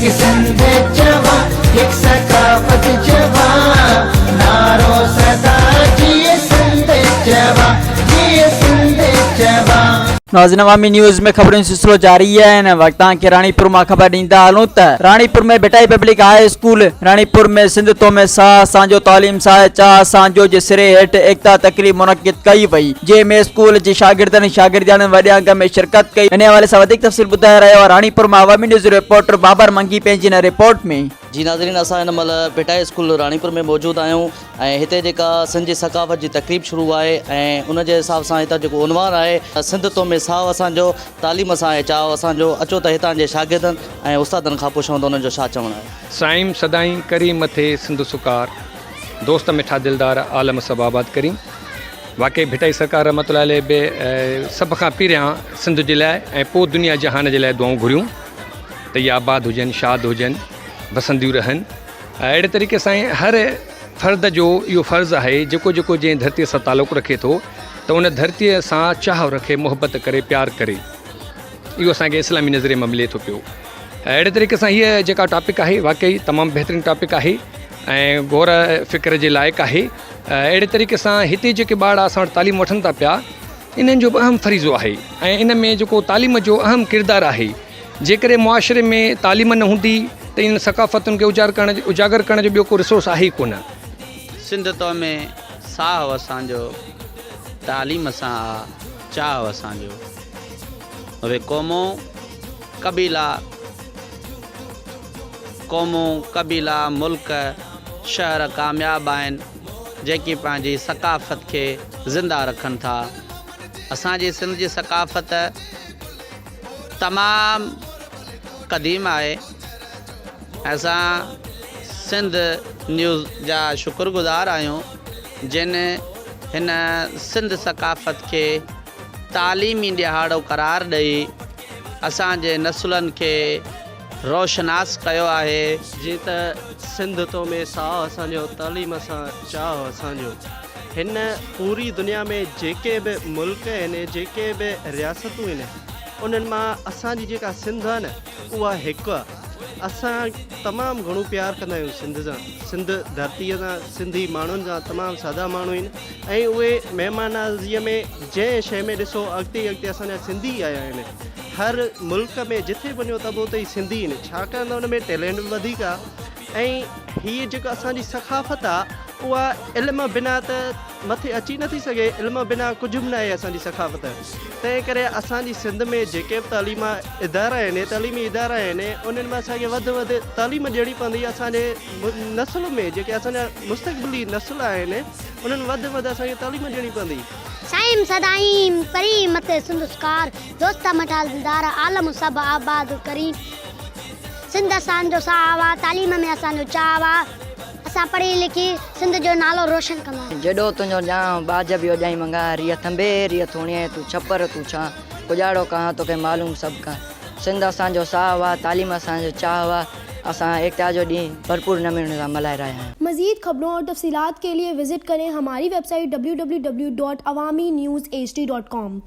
एक सिंध जवा, एक सकाफत जवा, नारो सदा जिए सिंध जवा, जिए सिंध जवा। नाज़रीन अवामी न्यूज़ में खबरों सिलसिलो जारी है। वक्त के रानीपुर में खबर ॾींदा हलूं त रानीपुर में बेटाई पब्लिक हाई स्कूल रानीपुर में सिंध तो में सा असांजो तालीम सां चाह असांजो जे सिरे हेठ एकता तकरीब मुनक़िद कई वई, जंहिंमें स्कूल जे शागिर्दनि शागिर्दियाणनि वॾे अंग में शिरकत कई। इन हवाले सां वधीक तफ़सील ॿुधाए रहियो रानीपुर में अवामी न्यूज़ रिपोर्टर बाबर मंगी पंहिंजी इन रिपोर्ट में। जी नाज़रीन, असां हिन महिल बेटाई स्कूल रानीपुर में मौजूदु आहियूं ऐं हिते जेका सिंध जी सकाफ़त जी तकरीब शुरू आहे ऐं उन जे हिसाब सां हितां जेको उनवान आहे सिंध तो में साहु असांजो तालीम सां ऐं चाहु असांजो, अचो त हितां जे शागिर्दनि ऐं उस्तादनि खां पुछूं त उन्हनि जो छा चवणु आहे। साईं सदाई करी मथे सिंध सुकार, दोस्त मिठा दिलदार आलम सब आबाद करी। वाकई भिटाई सरकार रहमतुल्लाह अलैह बि सभ खां पहिरियां सिंध जे लाइ ऐं पोइ दुनिया जहान जे लाइ दुआऊं घुरियूं त इहे आबाद हुजनि, शाद हुजनि, बसंदियूं रहनि। अहिड़े तरीक़े सां हर फ़र्द जो इहो फ़र्ज़ु आहे जेको जेको जंहिं धरतीअ सां तालुक़ु रखे थो त उन धरतीअ सां चाह रखे, मोहबत करे, प्यार करे। इहो असांखे इस्लामी नज़रिए में मिले थो पियो। अहिड़े तरीक़े सां हीअ जेका टॉपिक आहे वाकई तमामु बहितरीनु टॉपिक आहे ऐं गौर फ़िक्र जे लाइक़ु आहे। अहिड़े तरीक़े सां हिते जेके ॿार असां वटि तालीम वठनि था पिया, इन्हनि जो बि अहम फ़रीज़ो आहे ऐं इन में जेको तालीम जो अहम किरदारु आहे। जेकॾहिं मुआशरे में तालीम न हूंदी त इन सकाफ़तुनि खे उजागर करण जो ॿियो को रिसोर्स आहे ई कोन। सिंध तो में साहु असांजो, तालीम सां चाहु असांजो। उहे क़ौमूं कबीला मुल्क शहर कामयाब आहिनि जेकी पंहिंजी सकाफ़त खे ज़िंदा रखनि था। असांजी सिंध जी सकाफ़त तमामु क़दीम आहे। असां सिंध न्यूज़ जा शुक्रगुज़ार आहियूं जिन हिन सिंध सकाफ़त खे तालीमी ॾिहाड़ो करार ॾेई असांजे नसुलनि खे रोशनास कयो आहे। जीअं त सिंध तो में साहु असांजो, तालीम सां चाहु असांजो। हिन पूरी दुनिया में जेके बि मुल्क आहिनि, जेके बि रियासतूं आहिनि, उन्हनि मां असांजी जेका सिंध आहे न उहा हिकु आहे। असां तमामु घणो प्यार कंदा आहियूं सिंध सां, सिंध धरतीअ सां, सिंधी माण्हुनि सां। तमामु सादा माण्हू आहिनि ऐं उहे महिमानवाज़ीअ में जंहिं शइ में ॾिसो अॻिते असांजा सिंधी आया आहिनि। हर मुल्क में जिथे वञो त उते ई सिंधी आहिनि, छाकाणि त उन में टैलेंट बि वधीक आहे। ऐं हीअ जेका असांजी सकाफ़त आहे उहा इल्म बिना त मथे अची नथी सघे। इल्म बिना कुझु बि न आहे असांजी सकाफ़त। तंहिं करे असांजी सिंध में जेके बि तालीमी इदारा आहिनि उन्हनि में असांखे वधि वधि तालीम ॾियणी पवंदी। असांजे नस्ल में जेके असांजा मुस्तक़बिली नस्ल आहिनि उन्हनि वधि वधि असांखे तालीम ॾियणी पवंदी। साईं सदाई करी मथे सिंध सुकार, दोस्त मिठा दिलदार आलम सब आबाद करी। सिंध असांजो साहु आहे, तालीम में असांजो चाहु आहे। असां पढ़ी लिखी सिंध जो नालो रोशन कंदा। जॾो तुंहिंजो ॼाण बाज बि ओॼाई मंगा, रिय थंबे रिय थोणिए तूं छपर तूं छा, पुॼाड़ो कहां तोखे मालूम सभु का। सिंध असांजो साहु आहे, तालीम असांजो चाहु आहे। असां एकता जो ॾींहुं भरपूर नमूने सां मल्हाए रहिया आहियूं। मज़ीद खबरों और तफसीलात के लिए विजिट करें हमारी वेबसाइट www.awamiNewsHD.com।